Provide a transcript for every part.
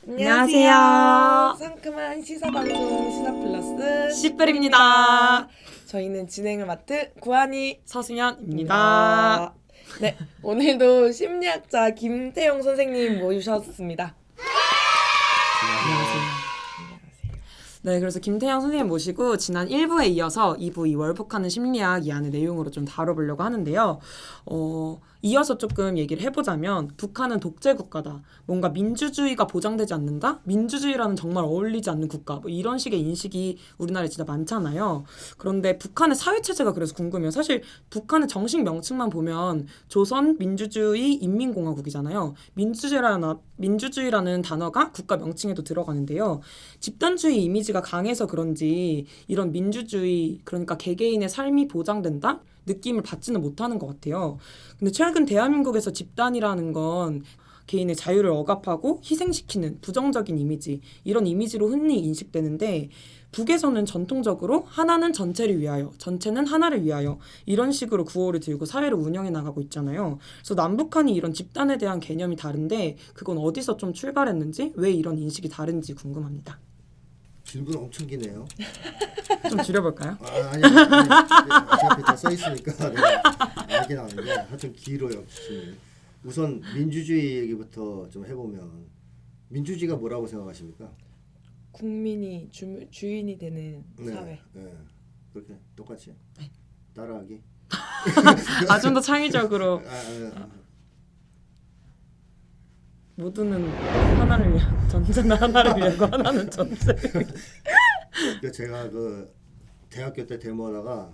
안녕하세요. 상큼한 시사방송 시사플러스 시플입니다. 저희는 진행을 맡은 구한이 서승연입니다. 네, 오늘도 심리학자 김태용 선생님 모셨습니다. 안녕하세요. 네, 그래서 김태형 선생님 모시고 지난 1부에 이어서 2부 이 월북하는 심리학 이 안의 내용으로 좀 다뤄보려고 하는데요. 이어서 조금 얘기를 해보자면 북한은 독재 국가다. 뭔가 민주주의가 보장되지 않는다? 민주주의라는 정말 어울리지 않는 국가. 뭐 이런 식의 인식이 우리나라에 진짜 많잖아요. 그런데 북한의 사회체제가 그래서 궁금해요. 사실 북한의 정식 명칭만 보면 조선 민주주의 인민공화국이잖아요. 민주주의라는 단어가 국가 명칭에도 들어가는데요. 집단주의 이미지가 강해서 그런지 이런 민주주의, 그러니까 개개인의 삶이 보장된다? 느낌을 받지는 못하는 것 같아요. 근데 최근 대한민국에서 집단이라는 건 개인의 자유를 억압하고 희생시키는 부정적인 이미지, 이런 이미지로 흔히 인식되는데 북에서는 전통적으로 하나는 전체를 위하여, 전체는 하나를 위하여 이런 식으로 구호를 들고 사회를 운영해 나가고 있잖아요. 그래서 남북한이 이런 집단에 대한 개념이 다른데 그건 어디서 좀 출발했는지, 왜 이런 인식이 다른지 궁금합니다. 질문 엄청 기네요. 좀 줄여볼까요? 아니, 어차피 다 써있으니까 내가 알긴 아는데 하여튼 길어요. 질문이. 우선 민주주의 얘기부터 좀 해보면 민주주의가 뭐라고 생각하십니까? 국민이 주인이 되는 사회. 네, 그렇게 똑같이 네. 따라하기. 좀 더 창의적으로 모두는 하나를 위한, 전체는 하나를 위하고 하나는 전체를 위하고. 제가 그 대학교 때 데모하다가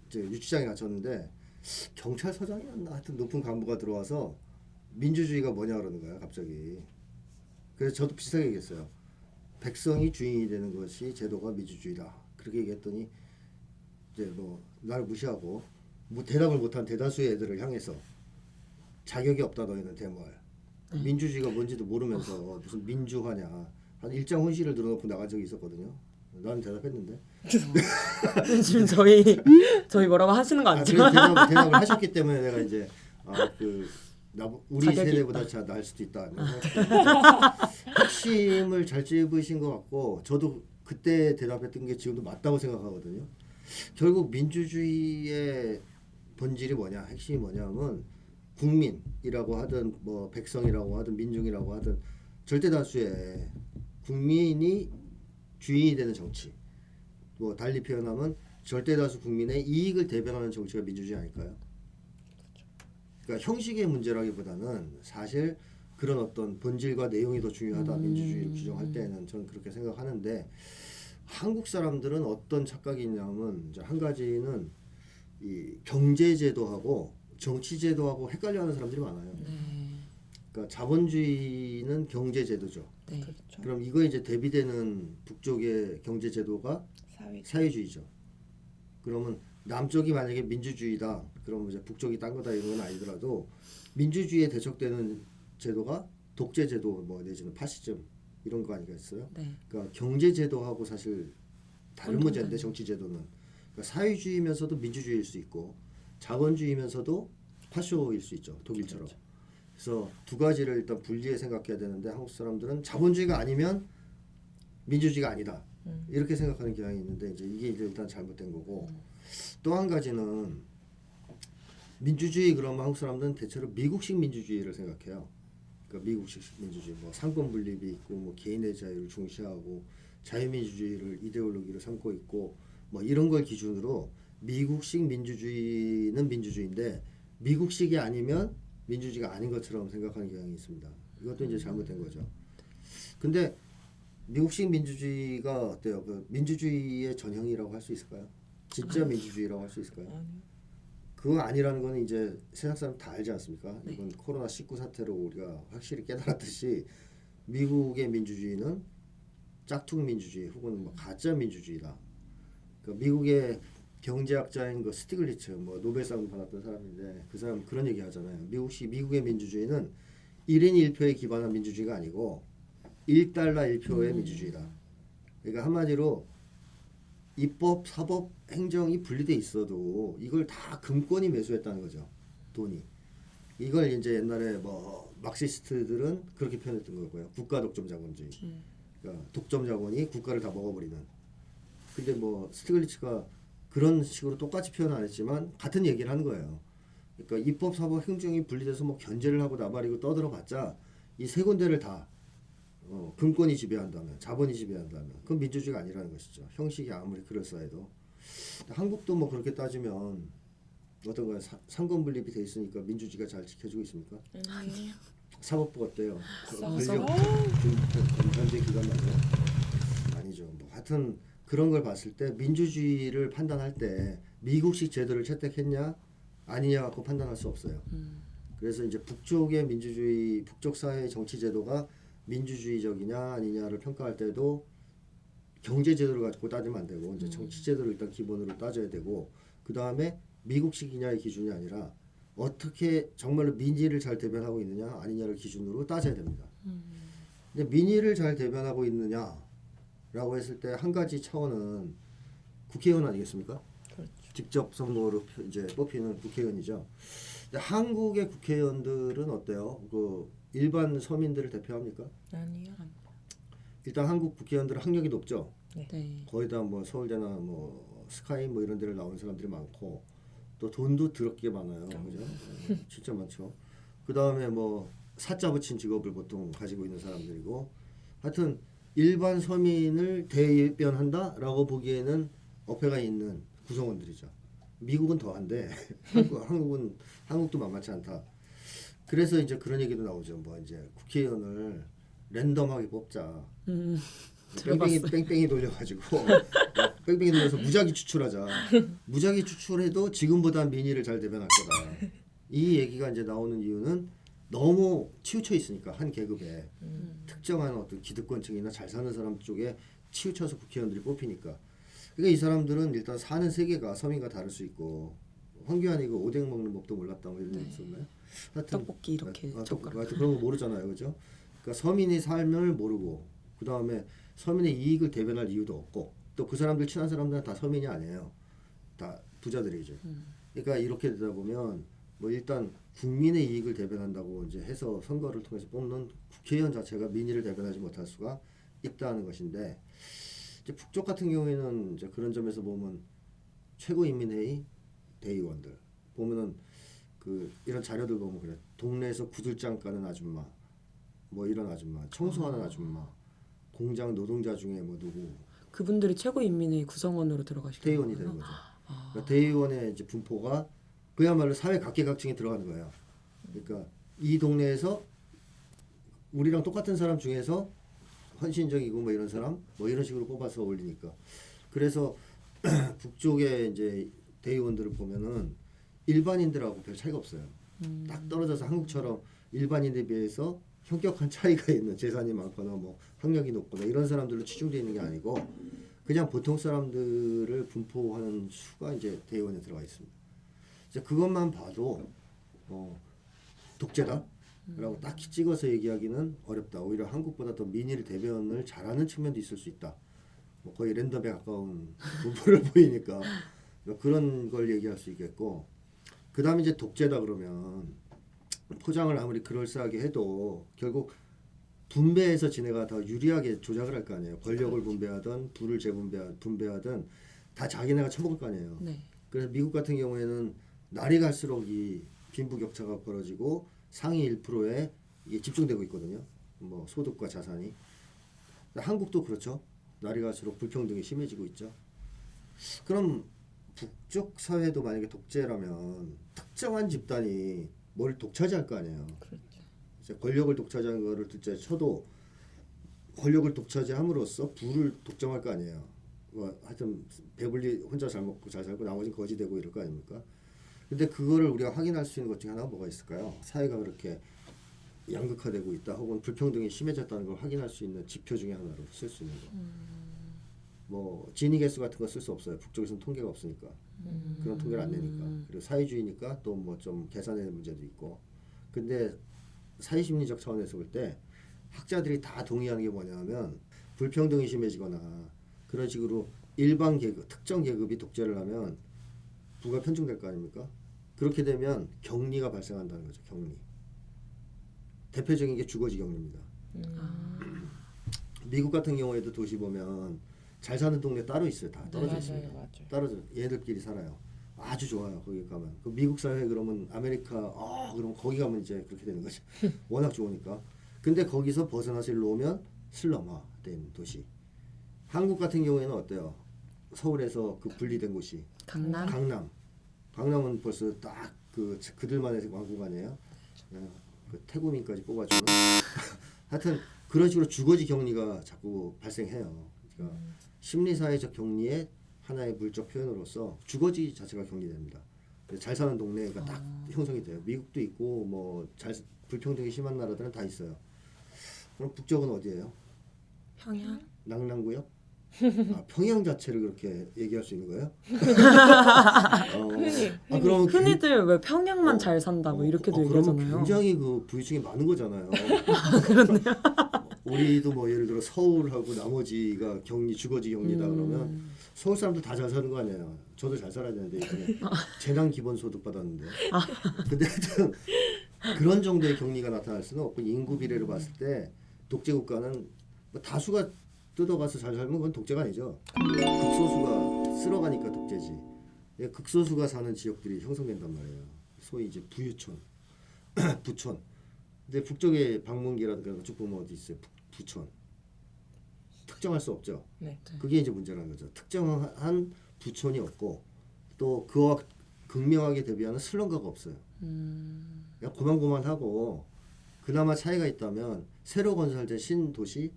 이제 유치장에 갇혔는데 경찰서장이었나 하여튼 높은 간부가 들어와서 민주주의가 뭐냐 그러는 거야 갑자기. 그래서 저도 비슷하게 얘기했어요. 백성이 주인이 되는 것이 제도가 민주주의다. 그렇게 얘기했더니 이제 뭐 나를 무시하고 뭐 대답을 못한 대다수의 애들을 향해서 자격이 없다 너희는 데모할. 민주주의가 뭔지도 모르면서 무슨 민주화냐. 한 일장 혼씨를 들어놓고 나간 적이 있었거든요. 나는 대답했는데. 지금 저희 뭐라고 하시는 거 아니죠? 대답을 하셨기 때문에 내가 이제 우리 자격이 세대보다 날 수도 있다. 핵심을 잘 찝으신 것 같고 저도 그때 대답했던 게 지금도 맞다고 생각하거든요. 결국 민주주의의 본질이 뭐냐, 핵심이 뭐냐면 국민이라고 하든 뭐 백성이라고 하든 민중이라고 하든 절대 다수의 국민이 주인이 되는 정치. 뭐 달리 표현하면 절대 다수 국민의 이익을 대변하는 정치가 민주주의 아닐까요? 그러니까 형식의 문제라기보다는 사실 그런 어떤 본질과 내용이 더 중요하다. 민주주의를 규정할 때는 저는 그렇게 생각하는데 한국 사람들은 어떤 착각이 있냐면 이제 한 가지는 이 경제제도하고 정치제도하고 헷갈려하는 사람들이 많아요. 그러니까 자본주의는 경제제도죠. 네. 그렇죠. 그럼 이거 이제 대비되는 북쪽의 경제제도가 사회주의죠. 그러면 남쪽이 만약에 민주주의다. 그러면 이제 북쪽이 딴 거다 이런 건 아니더라도 민주주의에 대척되는 제도가 독재제도 뭐 내지는 파시즘 이런 거 아니겠어요? 네. 그러니까 경제제도하고 사실 다른 문제인데 정치제도는 그러니까 사회주의면서도 민주주의일 수 있고 자본주의면서도 파쇼일 수 있죠. 독일처럼. 그렇죠. 그래서 두 가지를 일단 분리해 생각해야 되는데 한국 사람들은 자본주의가 아니면 민주주의가 아니다. 이렇게 생각하는 경향이 있는데 이제 이게 일단 잘못된 거고 또 한 가지는 민주주의 그러면 한국 사람들은 대체로 미국식 민주주의를 생각해요. 그러니까 미국식 민주주의 뭐 상권 분립이 있고 뭐 개인의 자유를 중시하고 자유민주주의를 이데올로기로 삼고 있고 뭐 이런 걸 기준으로 미국식 민주주의는 민주주의인데 미국식이 아니면 민주주의가 아닌 것처럼 생각하는 경향이 있습니다. 이것도 이제 잘못된 거죠. 근데 미국식 민주주의가 어때요? 그 민주주의의 전형이라고 할 수 있을까요? 진짜 민주주의라고 할 수 있을까요? 그거 아니라는 거는 이제 세상 사람 다 알지 않습니까? 이번 코로나19 사태로 우리가 확실히 깨달았듯이 미국의 민주주의는 짝퉁 민주주의 혹은 뭐 가짜 민주주의다. 그러니까 미국의 경제학자인 그 스티글리츠 뭐 노벨상 받았던 사람인데 그 사람 그런 얘기 하잖아요. 미국의 민주주의는 1인 1표에 기반한 민주주의가 아니고 1달러 1표의 민주주의다. 그러니까 한마디로 입법, 사법, 행정이 분리돼 있어도 이걸 다 금권이 매수했다는 거죠. 돈이. 이걸 이제 옛날에 뭐 막시스트들은 그렇게 표현했던 거고요. 국가 독점 자본주의. 그러니까 독점 자본이 국가를 다 먹어버리는. 근데 뭐 스티글리츠가 그런 식으로 똑같이 표현 안 했지만 같은 얘기를 하는 거예요. 그러니까 입법, 사법, 행정이 분리돼서 뭐 견제를 하고 나발이고 떠들어봤자 이 세 군데를 다 금권이 지배한다면, 자본이 지배한다면 그건 민주주의가 아니라는 것이죠. 형식이 아무리 그럴싸해도. 한국도 뭐 그렇게 따지면 어떤가요? 상권 분립이 돼 있으니까 민주주의가 잘 지켜지고 있습니까? 아니에요. 사법부 어때요? 사법. 현재 기관 말이죠? 아니죠. 뭐 하여튼 그런 걸 봤을 때 민주주의를 판단할 때 미국식 제도를 채택했냐 아니냐 갖고 판단할 수 없어요. 그래서 이제 북쪽의 민주주의, 북쪽 사회의 정치 제도가 민주주의적이냐 아니냐를 평가할 때도 경제 제도를 가지고 따지면 안 되고 이제 정치 제도를 일단 기본으로 따져야 되고 그 다음에 미국식이냐의 기준이 아니라 어떻게 정말로 민의를 잘 대변하고 있느냐 아니냐를 기준으로 따져야 됩니다. 근데 민의를 잘 대변하고 있느냐라고 했을 때 한 가지 차원은 국회의원 아니겠습니까? 그렇죠. 직접 선거로 이제 뽑히는 국회의원이죠. 근데 한국의 국회의원들은 어때요? 그 일반 서민들을 대표합니까? 아니요. 일단 한국 국회의원들은 학력이 높죠. 네. 거의 다 뭐 서울대나 뭐 스카이 뭐 이런 데를 나온 사람들이 많고 또 돈도 더럽게 많아요. 그죠? 진짜 많죠. 그 다음에 뭐 사자 붙인 직업을 보통 가지고 있는 사람들이고 하여튼 일반 서민을 대변한다라고 보기에는 어폐가 있는 구성원들이죠. 미국은 더한데 한국도 만만치 않다. 그래서 이제 그런 얘기도 나오죠. 뭐 이제 국회의원을 랜덤하게 뽑자. 뺑뺑이 돌려가지고 뺑뺑이 돌려서 무작위 추출하자. 무작위 추출해도 지금보다 민의를 잘 대변할 거다. 이 얘기가 이제 나오는 이유는 너무 치우쳐 있으니까 한 계급에 특정한 어떤 기득권층이나 잘 사는 사람 쪽에 치우쳐서 국회의원들이 뽑히니까. 그러니까 이 사람들은 일단 사는 세계가 서민과 다를 수 있고 황교안이 그 오뎅 먹는 법도 몰랐다 뭐 이런 일 있었나요? 하여튼 떡볶이 이렇게 젓가락. 하여튼 그런 거 모르잖아요, 그죠? 그러니까 서민의 삶을 모르고 그 다음에 서민의 이익을 대변할 이유도 없고 또 그 사람들 친한 사람들은 다 서민이 아니에요. 다 부자들이죠. 그러니까 이렇게 되다 보면 뭐 일단 국민의 이익을 대변한다고 이제 해서 선거를 통해서 뽑는 국회의원 자체가 민의를 대변하지 못할 수가 있다는 것인데 이제 북쪽 같은 경우에는 이제 그런 점에서 보면 최고인민회의 대의원들 보면은 그 이런 자료들 보면 그래 동네에서 구들장 까는 아줌마 뭐 이런 아줌마 청소하는 아줌마 공장 노동자 중에 뭐 누구 그분들이 최고인민회의 구성원으로 들어가시는 대의원이 되는 거죠. 그러니까 대의원의 이제 분포가 그야말로 사회 각계각층에 들어가는 거예요. 그러니까 이 동네에서 우리랑 똑같은 사람 중에서 헌신적이고 뭐 이런 사람 뭐 이런 식으로 뽑아서 올리니까 그래서 북쪽의 이제 대의원들을 보면은 일반인들하고 별 차이가 없어요. 딱 떨어져서 한국처럼 일반인에 비해서 현격한 차이가 있는 재산이 많거나 뭐 학력이 높거나 이런 사람들로 치중되어 있는 게 아니고 그냥 보통 사람들을 분포하는 수가 이제 대의원에 들어가 있습니다. 이제 그것만 봐도 독재다라고 딱히 찍어서 얘기하기는 어렵다. 오히려 한국보다 더 민의를 대변을 잘하는 측면도 있을 수 있다. 뭐 거의 랜덤에 가까운 분포를 보이니까 그런 걸 얘기할 수 있겠고 그 다음에 이제 독재다 그러면 포장을 아무리 그럴싸하게 해도 결국 분배해서 지네가 더 유리하게 조작을 할 거 아니에요. 권력을 분배하든 부를 분배하든 다 자기네가 처먹을 거 아니에요. 네. 그래서 미국 같은 경우에는 날이 갈수록 이 빈부격차가 벌어지고 상위 1%에 이게 집중되고 있거든요. 뭐 소득과 자산이. 한국도 그렇죠. 날이 갈수록 불평등이 심해지고 있죠. 그럼 북쪽 사회도 만약에 독재라면 특정한 집단이 뭘 독차지할 거 아니에요. 그렇죠. 이제 권력을 독차지하는 거를 둘째 쳐도 권력을 독차지함으로써 부를 독점할 거 아니에요. 뭐 하여튼 배불리 혼자 잘 먹고 잘 살고 나머지는 거지 되고 이럴 거 아닙니까? 근데 그거를 우리가 확인할 수 있는 것 중에 하나가 뭐가 있을까요? 사회가 그렇게 양극화되고 있다 혹은 불평등이 심해졌다는 걸 확인할 수 있는 지표 중에 하나로 쓸 수 있는 거. 뭐 지니 개수 같은 거 쓸 수 없어요. 북쪽에서는 통계가 없으니까. 그런 통계를 안 내니까. 그리고 사회주의니까 또 뭐 좀 계산의 문제도 있고. 근데 사회심리적 차원에서 볼 때 학자들이 다 동의하는 게 뭐냐면 불평등이 심해지거나 그런 식으로 일반 계급, 특정 계급이 독재를 하면 부가 편중될 거 아닙니까? 그렇게 되면 격리가 발생한다는 거죠. 격리. 대표적인 게 주거지 격리입니다. 미국 같은 경우에도 도시 보면 잘 사는 동네 따로 있어요. 다 떨어져 있습니다. 맞아요. 떨어져 얘들끼리 살아요. 아주 좋아요. 거기 가면 그 미국 사회 그러면 아메리카 그럼 거기 가면 이제 그렇게 되는 거죠. 워낙 좋으니까. 근데 거기서 벗어나서 일로 오면 슬럼화된 도시. 한국 같은 경우에는 어때요? 서울에서 그 분리된 곳이 강남. 강남은 벌써 딱 그들만의 왕국 아니에요? 그 태국민까지 뽑아주는. 하여튼 그런 식으로 주거지 격리가 자꾸 발생해요. 그러니까 심리사회적 격리의 하나의 물적 표현으로서 주거지 자체가 격리됩니다. 잘 사는 동네가 딱 형성이 돼요. 미국도 있고 뭐 불평등이 심한 나라들은 다 있어요. 그럼 북쪽은 어디예요? 평양. 낙랑구역? 평양 자체를 그렇게 얘기할 수 있는 거예요? 그럼 흔히들 왜 평양만 잘 산다 뭐 이렇게도 그러면 얘기하잖아요. 굉장히 그 부유층이 많은 거잖아요. 그렇네요. 우리도 뭐 예를 들어 서울하고 나머지가 주거지 격리다 그러면 서울 사람들 다 잘 사는 거 아니에요. 저도 잘 살아야 되는데 이번에 재난 기본소득 받았는데. 근데 하여튼 그런 정도의 격리가 나타날 수는 없고 인구 비례를 봤을 때 독재 국가는 뭐 다수가 뜯어가서 잘 살면 그건 독재가 아니죠. 극소수가 쓸어가니까 독재지. 극소수가 사는 지역들이 형성된단 말이에요. 소위 이제 부유촌, 부촌. 근데 북쪽에 방문기라든가 쭉 보면 어디 있어요? 부촌. 특정할 수 없죠. 네. 그게 이제 문제라는 거죠. 특정한 부촌이 없고 또 그와 극명하게 대비하는 슬럼가가 없어요. 그냥 고만고만하고 그나마 차이가 있다면 새로 건설된 신도시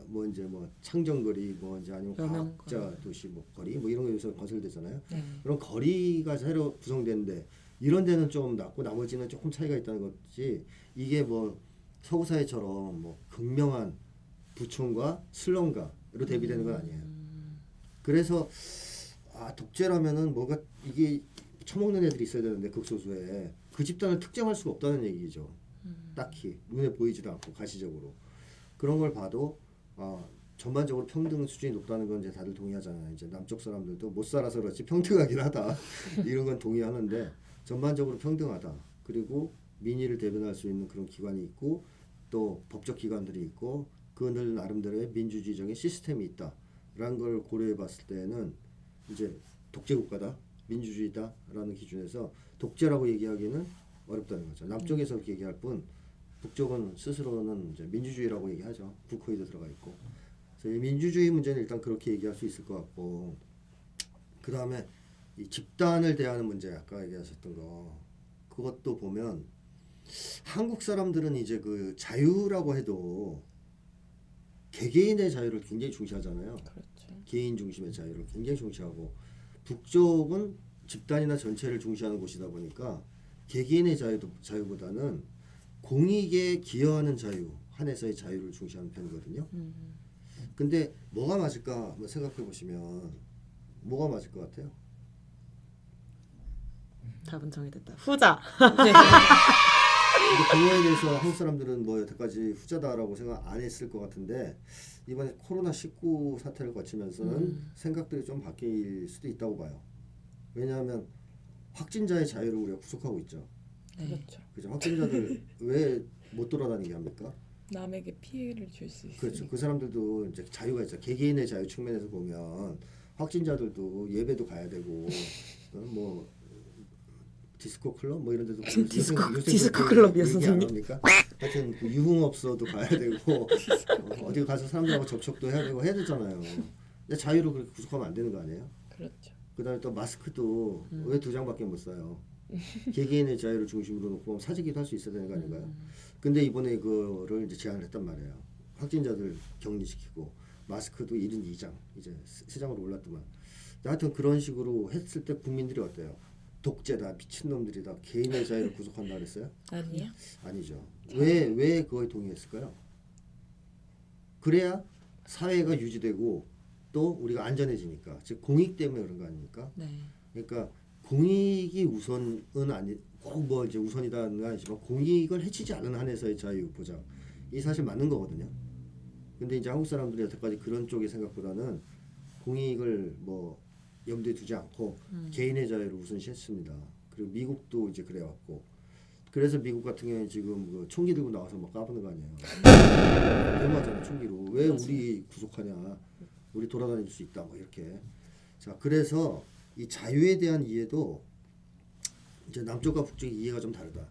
뭐 이제 뭐 창정거리 뭐 이제 아니면 과학자 도시 뭐 거리 뭐 이런 게 요새 건설되잖아요. 그런 거리가 새로 구성되는데 이런 데는 좀 낮고 나머지는 조금 차이가 있다는 거지. 이게 뭐 서구 사회처럼 뭐 극명한 부촌과 슬럼가로 대비되는 건 아니에요. 그래서 독재라면은 뭐가 이게 처먹는 애들이 있어야 되는데 극소수에 그 집단을 특정할 수가 없다는 얘기죠. 딱히 눈에 보이지도 않고 가시적으로 그런 걸 봐도 전반적으로 평등 수준이 높다는 건 이제 다들 동의하잖아요. 이제 남쪽 사람들도 못 살아서 그렇지 평등하긴 하다 이런 건 동의하는데 전반적으로 평등하다. 그리고 민의를 대변할 수 있는 그런 기관이 있고 또 법적 기관들이 있고 그들 나름대로의 민주주의적인 시스템이 있다라는 걸 고려해 봤을 때는 이제 독재국가다, 민주주의다라는 기준에서 독재라고 얘기하기는 어렵다는 거죠. 남쪽에서 그렇게 얘기할 뿐 북쪽은 스스로는 이제 민주주의라고 얘기하죠. 국호에도 들어가 있고. 그래서 이 민주주의 문제는 일단 그렇게 얘기할 수 있을 것 같고 그 다음에 이 집단을 대하는 문제 아까 얘기하셨던 거 그것도 보면 한국 사람들은 이제 그 자유라고 해도 개개인의 자유를 굉장히 중시하잖아요. 그렇죠. 개인 중심의 자유를 굉장히 중시하고 북쪽은 집단이나 전체를 중시하는 곳이다 보니까 개개인의 자유보다는 공익에 기여하는 자유, 한해서의 자유를 중시하는 편이거든요. 근데 뭐가 맞을까 한번 생각해 보시면 뭐가 맞을 것 같아요? 답은 정해졌다. 후자. 네. 근데 그거에 대해서 한국 사람들은 뭐 여태까지 후자다라고 생각 안 했을 것 같은데 이번에 코로나19 사태를 거치면서는 생각들이 좀 바뀔 수도 있다고 봐요. 왜냐하면 확진자의 자유를 우리가 구속하고 있죠. 그렇죠. 그죠? 확진자들 왜 못 돌아다니게 합니까? 남에게 피해를 줄 수 있으니까. 그렇죠. 그 사람들도 이제 자유가 있죠. 개개인의 자유 측면에서 보면 확진자들도 예배도 가야 되고 뭐 디스코 클럽 뭐 이런 데도 디스코 클럽이요, 선생님. 합니까? 하여튼 그 유흥업소도 가야 되고 어디 가서 사람들하고 접촉도 해야 되고 해야 되잖아요. 근데 자유를 그렇게 구속하면 안 되는 거 아니에요? 그렇죠. 그다음에 또 마스크도 왜 2장밖에 못 써요? 개개인의 자유를 중심으로 놓고 사재기도 할 수 있어야 되는 거 아닌가요? 근데 이번에 그거를 이제 제안을 했단 말이에요. 확진자들 격리시키고 마스크도 1인 2장 이제 3장으로 올랐더만. 하여튼 그런 식으로 했을 때 국민들이 어때요? 독재다, 미친놈들이다, 개인의 자유를 구속한다 그랬어요? 아니요. 아니죠. 왜 그거에 동의했을까요? 그래야 사회가 유지되고 또 우리가 안전해지니까. 즉 공익 때문에 그런 거 아닙니까? 네. 그러니까 공익이 우선은 아니 꼭 뭐 이제 우선이다는 아니지만 공익을 해치지 않은 한에서의 자유 보장 이 사실 맞는 거거든요. 근데 이제 한국 사람들이 여태까지 그런 쪽의 생각보다는 공익을 뭐 염두에 두지 않고 개인의 자유를 우선시했습니다. 그리고 미국도 이제 그래왔고 그래서 미국 같은 경우에 지금 그 총기 들고 나와서 막 까부는 거 아니에요. 대마잖아 총기로. 왜 우리 구속하냐? 우리 돌아다닐 수 있다. 뭐 이렇게. 자, 그래서 이 자유에 대한 이해도 이제 남쪽과 북쪽의 이해가 좀 다르다.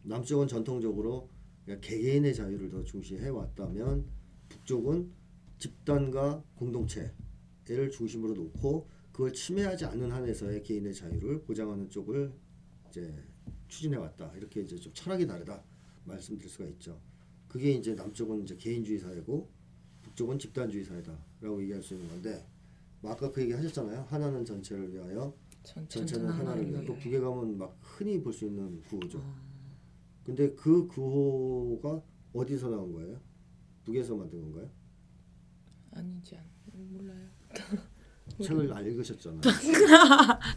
남쪽은 전통적으로 그냥 개개인의 자유를 더 중시해 왔다면 북쪽은 집단과 공동체를 중심으로 놓고 그걸 침해하지 않는 한에서의 개인의 자유를 보장하는 쪽을 이제 추진해 왔다. 이렇게 이제 좀 철학이 다르다 말씀드릴 수가 있죠. 그게 이제 남쪽은 이제 개인주의 사회고 북쪽은 집단주의 사회다라고 얘기할 수 있는 건데, 뭐 아까 그 얘기 하셨잖아요. 하나는 전체를 위하여, 전체는 하나를 위하여. 또 북에 가면 막 흔히 볼 수 있는 구호죠. 근데 그 구호가 어디서 나온 거예요? 북에서 만든 건가요? 아니지 몰라요. 책을 안 읽으셨잖아요.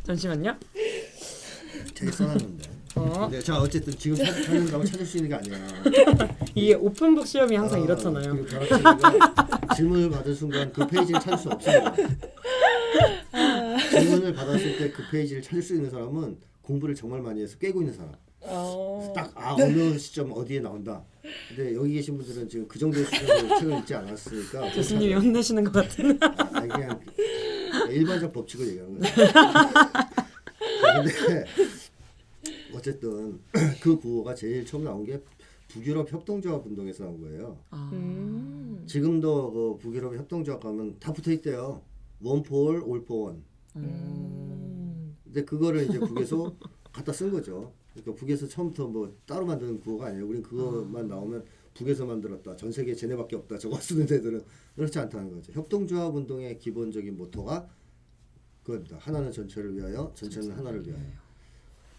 잠시만요. 책에 써놨는데. 근데 자 어쨌든 지금 찾는다고 찾을 수 있는 게 아니야. 이게 오픈북 시험이 항상 이렇잖아요. 그리고 벼락치기가 질문을 받을 순간 그 페이지를 찾을 수 없습니다. 질문을 받았을 때 그 페이지를 찾을 수 있는 사람은 공부를 정말 많이 해서 깨고 있는 사람. 딱 어느 시점 어디에 나온다. 근데 여기 계신 분들은 지금 그 정도의 수준으로 책을 읽지 않았으니까 교수님이 혼내시는 것 같은. 그냥 일반적 법칙을 얘기하는 거예요. 근데 어쨌든 그 구호가 제일 처음 나온 게 북유럽 협동조합 운동에서 나온 거예요. 지금도 그 북유럽 협동조합 가면 다 붙어 있대요. One for all, all for one. 근데 그거를 이제 북에서 갖다 쓴 거죠. 그러니까 북에서 처음부터 뭐 따로 만드는 구호가 아니에요. 우린 그거만 나오면 북에서 만들었다. 전 세계 쟤네밖에 없다. 저거 쓰는 애들은 그렇지 않다는 거죠. 협동조합 운동의 기본적인 모토가 그겁니다. 하나는 전체를 위하여, 전체는 하나를 위하여.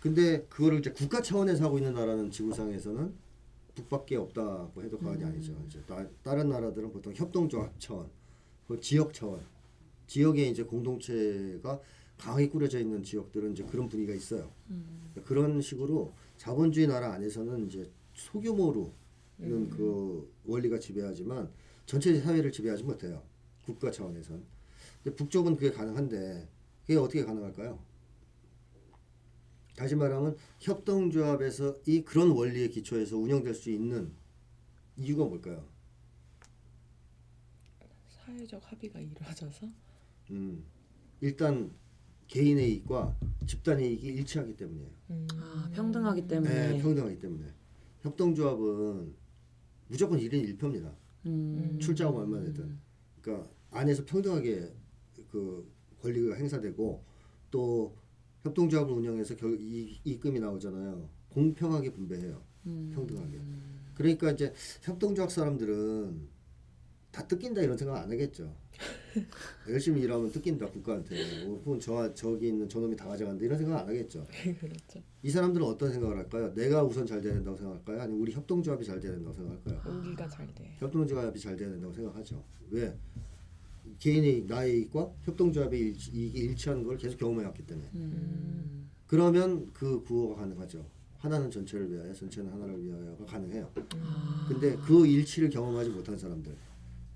근데 그거를 이제 국가 차원에서 하고 있는 나라는 지구상에서는 북밖에 없다고 해도 과언이 아니죠. 이제 다른 나라들은 보통 협동조합 차원, 그 지역 차원, 지역에 이제 공동체가 강하게 꾸려져 있는 지역들은 이제 그런 분위기가 있어요. 그런 식으로 자본주의 나라 안에서는 이제 소규모로는 그 원리가 지배하지만 전체 사회를 지배하지 못해요. 국가 차원에선. 근데 북쪽은 그게 가능한데 그게 어떻게 가능할까요? 다시 말하면 협동조합에서 이 그런 원리의 기초에서 운영될 수 있는 이유가 뭘까요? 사회적 합의가 이루어져서 일단 개인의 이익과 집단의 이익이 일치하기 때문이에요. 평등하기 때문에. 네, 평등하기 때문에. 협동조합은 무조건 1인 1표입니다. 출자금 얼마 내든. 그러니까 안에서 평등하게 그 권리가 행사되고 또 협동조합을 운영해서 이익금이 나오잖아요. 공평하게 분배해요. 평등하게. 그러니까 이제 협동조합 사람들은 다 뜯긴다 이런 생각 안 하겠죠. 열심히 일하면 뜯긴다 국가한테. 혹은 저기 있는 저놈이 다 가져간다 이런 생각 안 하겠죠. 그렇죠. 이 사람들은 어떤 생각을 할까요? 내가 우선 잘 돼야 된다고 생각할까요? 아니면 우리 협동조합이 잘 돼야 된다고 생각할까요? 우리가 잘 돼. 협동조합이 잘 돼야 된다고 생각하죠. 왜? 개인의 이익, 나의 이익과 협동조합의 이익이 일치하는 걸 계속 경험해왔기 때문에. 그러면 그 구호가 가능하죠. 하나는 전체를 위하여, 전체는 하나를 위하여가 가능해요. 근데 그 일치를 경험하지 못한 사람들,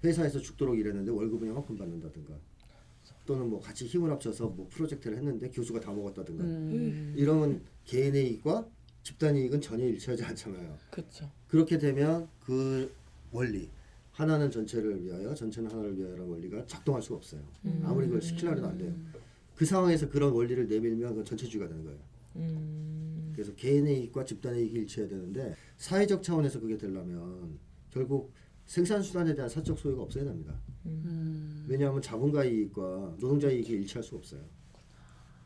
회사에서 죽도록 일했는데 월급은 이만큼 받는다든가, 또는 뭐 같이 힘을 합쳐서 뭐 프로젝트를 했는데 교수가 다 먹었다든가, 이러면 개인의 이익과 집단의 이익은 전혀 일치하지 않잖아요. 그렇죠. 그렇게 되면 그 원리, 하나는 전체를 위하여, 전체는 하나를 위하여라는 원리가 작동할 수가 없어요. 아무리 그걸 시키려 해도 안 돼요. 그 상황에서 그런 원리를 내밀면 그건 전체주의가 되는 거예요. 그래서 개인의 이익과 집단의 이익이 일치해야 되는데 사회적 차원에서 그게 되려면 결국 생산수단에 대한 사적 소유가 없어야 됩니다. 왜냐하면 자본가의 이익과 노동자의 이익이 일치할 수가 없어요.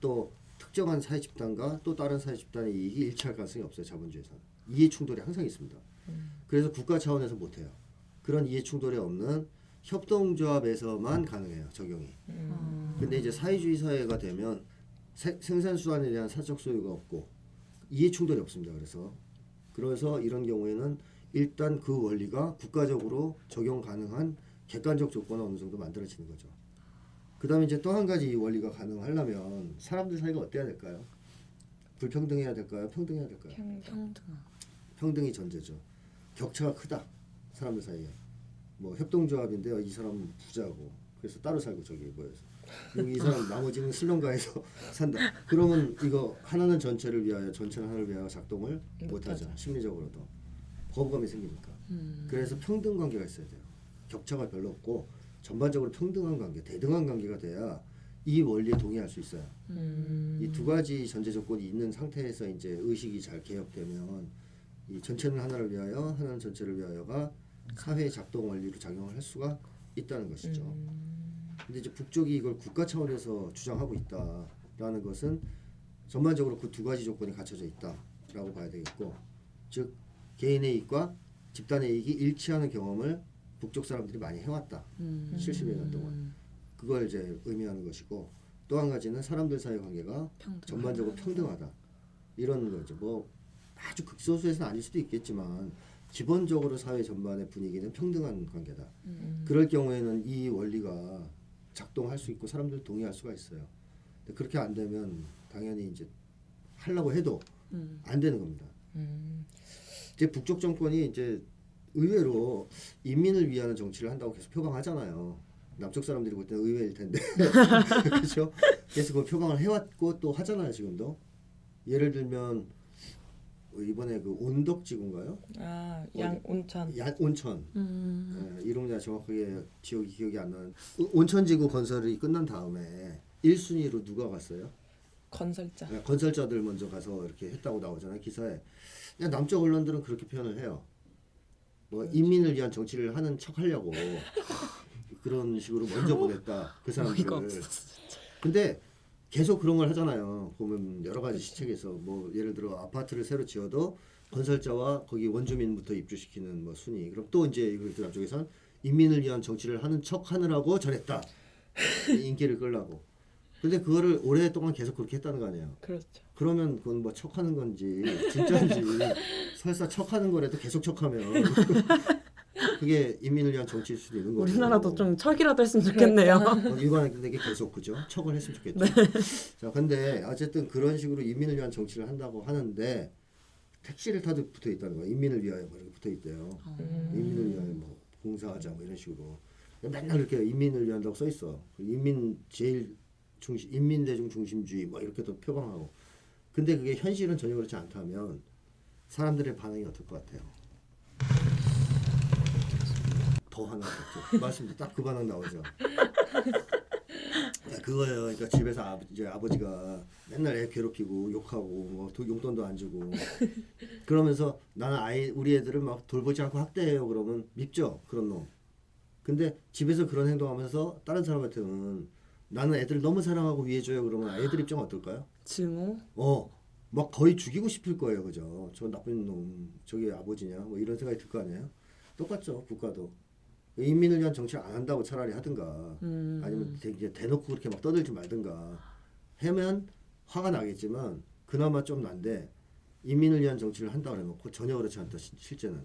또 특정한 사회 집단과 또 다른 사회 집단의 이익이 일치할 가능성이 없어요. 자본주의에서는. 이해 충돌이 항상 있습니다. 그래서 국가 차원에서 못해요. 그런 이해 충돌이 없는 협동조합에서만 가능해요. 적용이. 근데 이제 사회주의 사회가 되면 생산수단에 대한 사적 소유가 없고 이해 충돌이 없습니다. 그래서 이런 경우에는 일단 그 원리가 국가적으로 적용 가능한 객관적 조건은 어느 정도 만들어지는 거죠. 그 다음에 이제 또 한 가지 이 원리가 가능하려면 사람들 사이가 어때야 될까요? 불평등해야 될까요? 평등해야 될까요? 평등이 전제죠. 격차가 크다. 사람들 사이에. 뭐 협동조합인데요. 이 사람은 부자고 그래서 따로 살고 저기 모여서 여기 이 사람 나머지는 슬럼가에서 산다. 그러면 이거 하나는 전체를 위하여 전체는 하나를 위하여 작동을 못하죠. 심리적으로도 거부감이 생기니까. 그래서 평등 관계가 있어야 돼요. 격차가 별로 없고 전반적으로 평등한 관계, 대등한 관계가 돼야 이 원리에 동의할 수 있어요. 이 두 가지 전제 조건이 있는 상태에서 이제 의식이 잘 개혁되면 이 전체는 하나를 위하여, 하나는 전체를 위하여가 사회 작동 원리로 작용을 할 수가 있다는 것이죠. 근데 이제 북쪽이 이걸 국가 차원에서 주장하고 있다라는 것은 전반적으로 그 두 가지 조건이 갖춰져 있다라고 봐야 되겠고, 즉 개인의 이익과 집단의 이익이 일치하는 경험을 북쪽 사람들이 많이 해왔다. 70여 년 동안. 그걸 이제 의미하는 것이고, 또 한 가지는 사람들 사이 관계가 전반적으로 평등하다. 이런 거죠. 뭐 아주 극소수에서는 아닐 수도 있겠지만 기본적으로 사회 전반의 분위기는 평등한 관계다. 그럴 경우에는 이 원리가 작동할 수 있고 사람들 동의할 수가 있어요. 근데 그렇게 안 되면 당연히 이제 하려고 해도 안 되는 겁니다. 이제 북쪽 정권이 이제 의외로 인민을 위하는 정치를 한다고 계속 표방하잖아요. 남쪽 사람들이 볼 때는 의외일 텐데 그렇죠? 계속 그 표방을 해왔고 또 하잖아요. 지금도 예를 들면 이번에 그 온덕지구인가요? 아, 양온천. 온천. 이름이 나 정확하게 기억이 안 나는. 온천지구 건설이 끝난 다음에 1순위로 누가 갔어요? 건설자. 건설자들 먼저 가서 이렇게 했다고 나오잖아요. 기사에. 그냥 남쪽 언론들은 그렇게 표현을 해요. 뭐 인민을 위한 정치를 하는 척 하려고 그런 식으로 먼저 보냈다. 그 사람들을. 근데 계속 그런 걸 하잖아요. 보면 여러 가지 시책에서 뭐 예를 들어 아파트를 새로 지어도 건설자와 거기 원주민부터 입주시키는 뭐 순위. 그럼 또 이제 이걸 남쪽에서는 인민을 위한 정치를 하는 척 하느라고 저랬다. 인기를 끌라고. 근데 그거를 오랫동안 계속 그렇게 했다는 거 아니에요. 그렇죠. 그러면 그건 뭐 척하는 건지 진짜인지 설사 척하는 거라도 계속 척하면 그게 인민을 위한 정치일 수도 있는 거고. 우리나라도 좀 척이라도 했으면 좋겠네요. 일반인들에게 계속 그죠? 척을 했으면 좋겠죠. 자, 근데 어쨌든 그런 식으로 인민을 위한 정치를 한다고 하는데 택시를 타도 붙어 있다는 거예요. 인민을 위하여 뭐 이렇게 붙어 있대요. 인민을 위하여 뭐 봉사하자 뭐 이런 식으로 맨날 이렇게 인민을 위한다고 써 있어. 인민 제일 중심, 인민 대중 중심주의 뭐 이렇게 또 표방하고. 근데 그게 현실은 전혀 그렇지 않다면 사람들의 반응이 어떨 것 같아요? 더 하나 더 말씀도 딱 그 반응 나오죠. 그거예요. 그러니까 집에서 이제 아버지가 맨날 애 괴롭히고 욕하고 뭐 용돈도 안 주고 그러면서 나는 우리 애들을 막 돌보지 않고 학대해요. 그러면 밉죠. 그런 놈. 근데 집에서 그런 행동하면서 다른 사람한테는 나는 애들 너무 사랑하고 위해줘요. 그러면 애들 입장 어떨까요? 증오? 막 거의 죽이고 싶을 거예요. 그죠? 저 나쁜 놈, 저게 아버지냐? 뭐 이런 생각이 들 거 아니에요? 똑같죠. 국가도. 인민을 위한 정치를 안 한다고 차라리 하든가 아니면 대놓고 그렇게 막 떠들지 말든가 하면 화가 나겠지만 그나마 좀 난데 인민을 위한 정치를 한다고 해놓고 전혀 그렇지 않다. 실제는.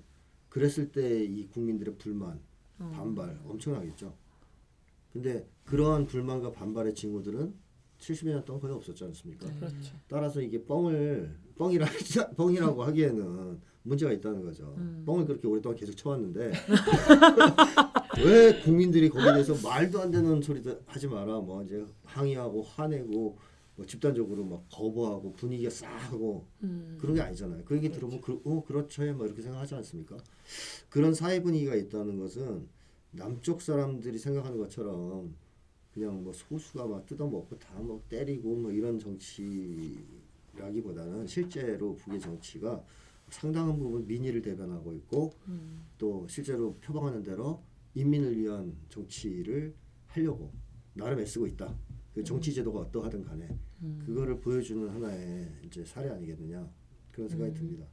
그랬을 때 이 국민들의 불만, 반발 엄청나겠죠. 근데 그러한 불만과 반발의 징후들은 70여 년 동안 거의 없었지 않습니까? 그렇죠. 따라서 이게 뻥이라고 하기에는 문제가 있다는 거죠. 뻥을 그렇게 오랫동안 계속 쳐왔는데 왜 국민들이 거기에 대해서 말도 안 되는 소리도 하지 마라. 뭐 이제 항의하고 화내고 뭐 집단적으로 막 거부하고 분위기가 싸하고 그런 게 아니잖아요. 그 얘기 들으면 그렇죠. 뭐 이렇게 생각하지 않습니까? 그런 사회 분위기가 있다는 것은 남쪽 사람들이 생각하는 것처럼 그냥 뭐 소수가 막 뜯어먹고 다 뭐 때리고 뭐 이런 정치라기보다는 실제로 북의 정치가 상당한 부분 민의를 대변하고 있고 또 실제로 표방하는 대로 인민을 위한 정치를 하려고 나름 애쓰고 있다. 그 정치 제도가 어떠하든 간에 그거를 보여주는 하나의 이제 사례 아니겠느냐 그런 생각이 듭니다.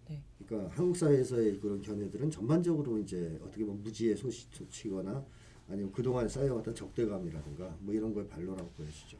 네. 그러니까 한국 사회에서의 그런 견해들은 전반적으로 이제 어떻게 보면 무지의 소치거나 아니면 그동안 쌓여왔던 적대감이라든가 뭐 이런 걸 반론하고 보여주죠.